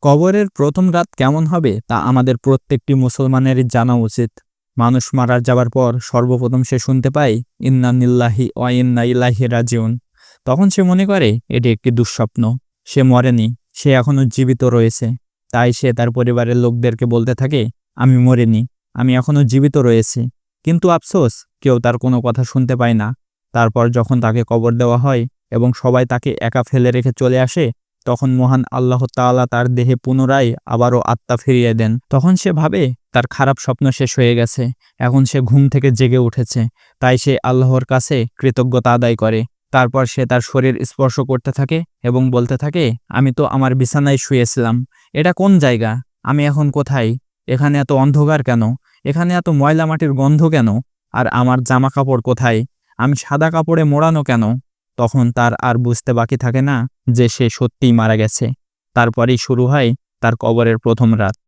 কবরের প্রথম রাত কেমন হবে তা আমাদের প্রত্যেকটি মুসলমানেরই জানা উচিত। মানুষ মারা যাবার পর সর্বপ্রথম সে শুনতে পায় ইন্না লিল্লাহি ওয়া ইন্না ইলাইহি রাজিউন। তখন সে মনে করে এটি একটি দুঃস্বপ্ন। সে মরেনি, সে এখনো জীবিত রয়েছে। তাই সে তার পরিবারের লোকদেরকে বলতে থাকে, আমি মরিনি, আমি এখনো জীবিত রয়েছি। কিন্তু আফসোস, কেউ তার কোনো কথা শুনতে পায় না। তারপর যখন তাকে কবর দেওয়া হয় এবং সবাই তাকে একা ফেলে রেখে চলে আসে, তখন মহান আল্লাহ তাআলা তার দেহে পুনরায় আবারও আত্মা ফিরিয়ে দেন। তখন সে ভাবে তার খারাপ স্বপ্ন শেষ হয়ে গেছে, এখন সে ঘুম থেকে জেগে উঠেছে। তাই সে আল্লাহর কাছে কৃতজ্ঞতা আদায় করে। তারপর সে তার শরীর স্পর্শ করতে থাকে এবং বলতে থাকে, আমি তো আমার বিছানায় শুয়েছিলাম, এটা কোন জায়গা, আমি এখন কোথায়, এখানে এত অন্ধকার কেন, এখানে এত ময়লা মাটির গন্ধ কেন, আর আমার জামা কাপড় কোথায়, আমি সাদা কাপড়ে মোড়ানো কেন। তখন তার আর বুঝতে বাকি থাকে না যে সে সত্যিই মারা গেছে। তারপরেই শুরু হয় তার কবরের প্রথম রাত।